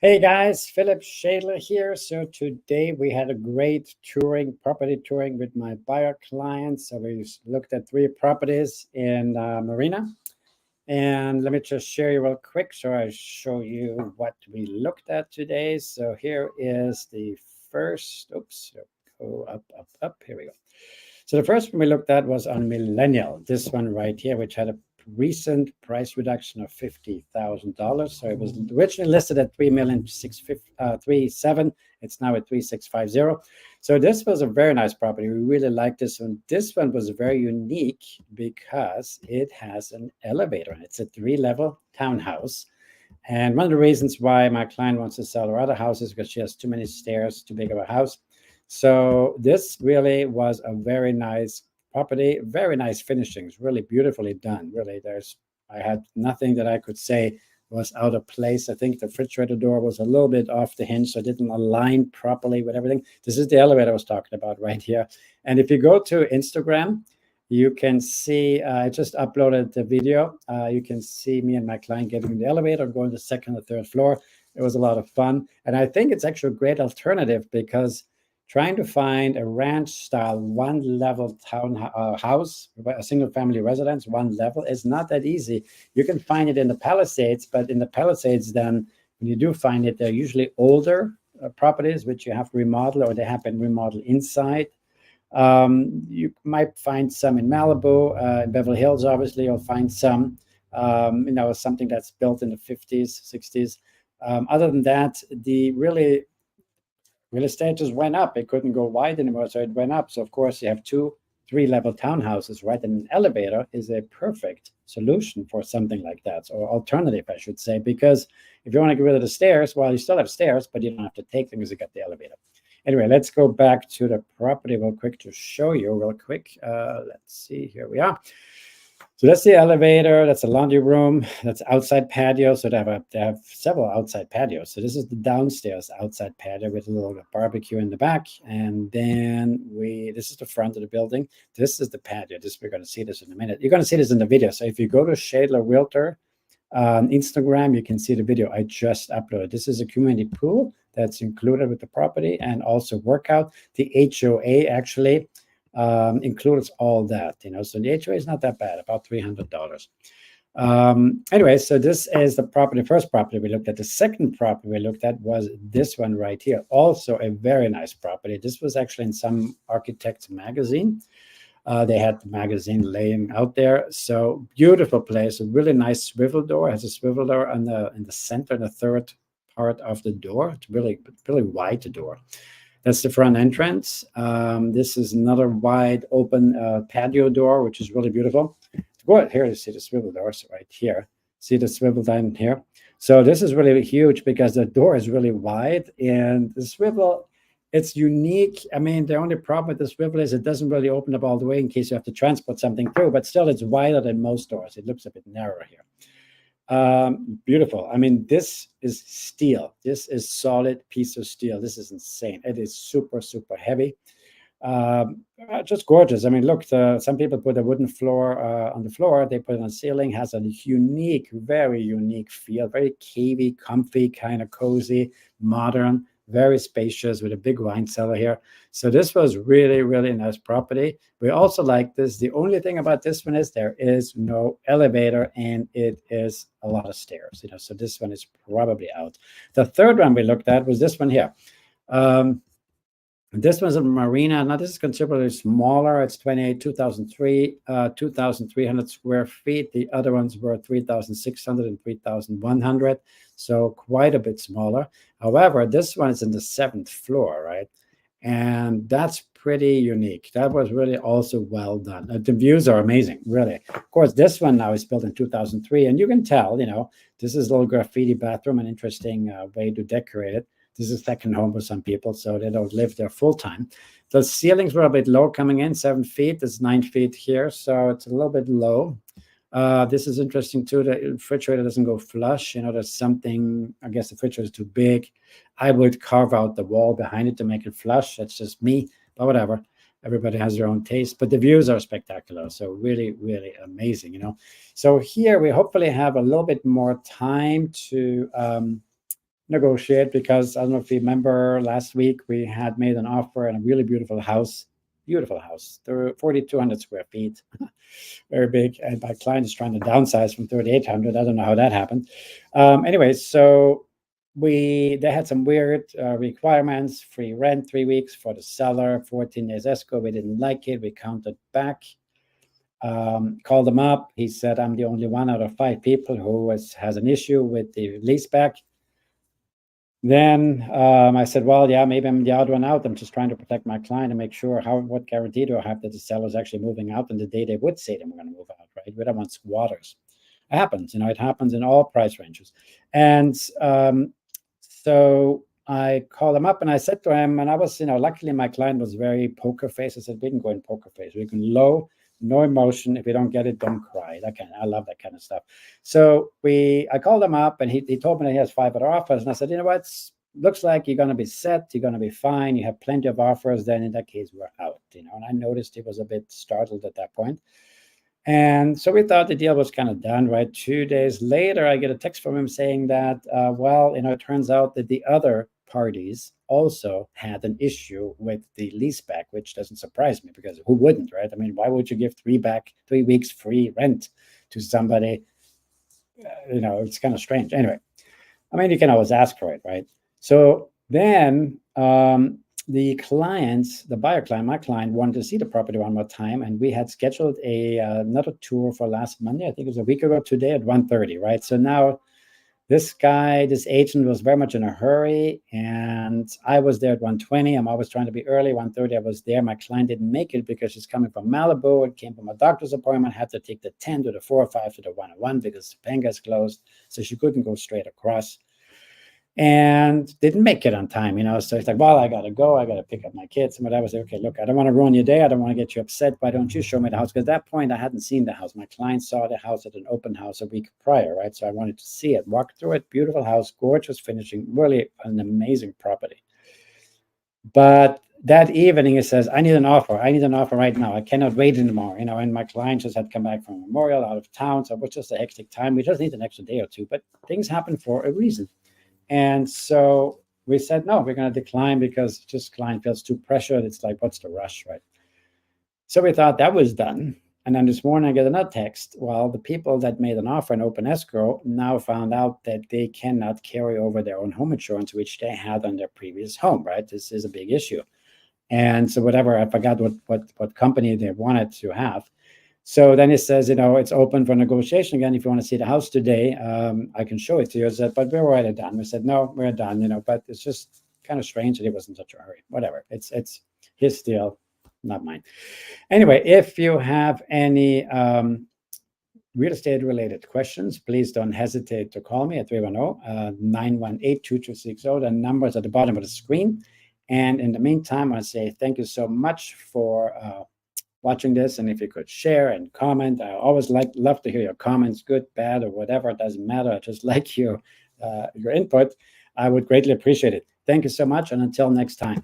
Hey guys, Philip Shadler here. So today we had a great property touring with my buyer clients. So we looked at three properties in Marina. And let me just share you real quick so I show you what we looked at today. So here is the first, oops, go up, here we go. So the first one we looked at was on Millennial, this one right here, which had a recent price reduction of $50,000. So it was originally listed at 3,637. It's now at 3,650. So this was a very nice property. We really liked this one. This one was very unique because it has an elevator. It's a 3-level townhouse. And one of the reasons why my client wants to sell her other houses is because she has too many stairs, too big of a house. So this really was a very nice property, very nice finishings, really beautifully done. Really, I had nothing that I could say was out of place. I think the refrigerator door was a little bit off the hinge, so it didn't align properly with everything. This is the elevator I was talking about right here. And if you go to Instagram, you can see, I just uploaded the video. You can see me and my client getting in the elevator, going to the second or third floor. It was a lot of fun. And I think it's actually a great alternative because trying to find a ranch style 1-level house, a single family residence, 1 level, is not that easy. You can find it in the Palisades, but in the Palisades, then when you do find it, they're usually older properties, which you have to remodel, or they have been remodeled inside. You might find some in Malibu, in Beverly Hills, obviously, you'll find some, something that's built in the 50s, 60s. Other than that, the real estate just went up. It couldn't go wide anymore, so it went up. So of course you have 3-level townhouses, right? And an elevator is a perfect solution for something like that, or alternative, I should say, because if you want to get rid of the stairs, well, you still have stairs, but you don't have to take them because you got the elevator. Anyway, let's go back to the property real quick to show you real quick. Let's see, here we are. So that's the elevator, that's a laundry room, that's outside patio. So they have several outside patios. So this is the downstairs outside patio with a little barbecue in the back. And then this is the front of the building. This is the patio. We're going to see this in a minute. You're going to see this in the video. So if you go to Shadler Realtor on Instagram, you can see the video I just uploaded. This is a community pool that's included with the property, and also workout. The HOA actually includes all that, so the HOA is not that bad, about $300. Anyway, so this is the first property we looked at. The second property we looked at was this one right here, also a very nice property. This was actually in some architect's magazine. They had the magazine laying out there. So beautiful place, a really nice swivel door. It has a swivel door in the center, the third part of the door. It's really wide, the door. That's the front entrance. This is another wide open patio door, which is really beautiful. Go ahead here to see the swivel doors right here. See the swivel down here. So this is really huge because the door is really wide, and the swivel, it's unique. I mean, the only problem with the swivel is it doesn't really open up all the way in case you have to transport something through, but still it's wider than most doors. It looks a bit narrower here. Beautiful. I mean, this is steel. This is solid piece of steel. This is insane. It is super heavy. Just gorgeous. I mean, look, some people put a wooden floor on the floor. They put it on the ceiling. Has a unique, very unique feel. Very cavey, comfy, kind of cozy, modern, very spacious, with a big wine cellar here. So this was really nice property. We also like this. The only thing about this one is there is no elevator, and it is a lot of stairs. So this one is probably out. The third one we looked at was this one here. This one's a Marina. Now this is considerably smaller. It's 2,300 square feet. The other ones were 3,600 and 3,100. So quite a bit smaller. However, this one is in the 7th floor, right? And that's pretty unique. That was really also well done. The views are amazing, really. Of course, this one now is built in 2003, and you can tell, this is a little graffiti bathroom, an interesting way to decorate it. This is second home for some people, so they don't live there full time. The ceilings were a bit low coming in, 7 feet. It's 9 feet here, so it's a little bit low. This is interesting too. The refrigerator doesn't go flush. There's something, I guess the refrigerator is too big. I would carve out the wall behind it to make it flush. That's just me, but whatever. Everybody has their own taste, but the views are spectacular. So really amazing, So here we hopefully have a little bit more time to negotiate, because I don't know if you remember last week we had made an offer on a really beautiful house. Beautiful house. There were 4,200 square feet, very big. And my client is trying to downsize from 3,800. I don't know how that happened. Anyway, so they had some weird requirements: free rent 3 weeks for the seller, 14 days escrow. We didn't like it. We counted back. Called him up. He said, I'm the only one out of 5 people who has an issue with the lease back. Then I said, well, yeah, maybe I'm the odd one out. I'm just trying to protect my client and make sure what guarantee do I have that the seller is actually moving out on the day they would say they were going to move out, right? We don't want squatters. It happens, it happens in all price ranges. And so I called him up and I said to him, and I was, luckily my client was very poker face. I said, we can go in poker face. We can low, no emotion. If you don't get it, don't cry. I love that kind of stuff. So I called him up and he told me that he has 5 other offers. And I said, you know what? Looks like you're going to be set. You're going to be fine. You have plenty of offers. Then in that case, we're out, and I noticed he was a bit startled at that point. And so we thought the deal was kind of done, right? 2 days later, I get a text from him saying that, it turns out that the other parties also had an issue with the leaseback, which doesn't surprise me, because who wouldn't, right? I mean, why would you give 3 weeks free rent to somebody? It's kind of strange. Anyway, I mean, you can always ask for it, right? So then the buyer client, my client, wanted to see the property one more time, and we had scheduled another tour for last Monday. I think it was a week ago today at 1:30, right? So now this agent was very much in a hurry, and I was there at 1:20. I'm always trying to be early. 1:30, I was there. My client didn't make it because she's coming from Malibu. It came from a doctor's appointment. Had to take the 10 to the 405 to the 101 because Topanga is closed, so she couldn't go straight across. And didn't make it on time, So it's like, well, I gotta go. I gotta pick up my kids and whatever. I was like, okay, look, I don't want to ruin your day. I don't want to get you upset. Why don't you show me the house? Because at that point, I hadn't seen the house. My client saw the house at an open house a week prior, right? So I wanted to see it, walk through it. Beautiful house, gorgeous finishing, really an amazing property. But that evening, it says, I need an offer. I need an offer right now. I cannot wait anymore, And my client just had come back from Memorial, out of town. So it was just a hectic time. We just need an extra day or two. But things happen for a reason. And so we said, no, we're going to decline because just client feels too pressured. It's like, what's the rush, right? So we thought that was done. And then this morning I get another text. Well, the people that made an offer in open escrow now found out that they cannot carry over their own home insurance, which they had on their previous home, right? This is a big issue. And so whatever, I forgot what company they wanted to have. So then it says, it's open for negotiation again. If you want to see the house today, I can show it to you. I said, but we're already done. We said, no, we're done, but it's just kind of strange that he was in such a hurry. Whatever. It's his deal, not mine. Anyway, if you have any real estate related questions, please don't hesitate to call me at 310-918-2260. The number's at the bottom of the screen. And in the meantime, I say thank you so much for watching this, and if you could share and comment. I always love to hear your comments, good, bad, or whatever. It doesn't matter. I just like your input. I would greatly appreciate it. Thank you so much, and until next time.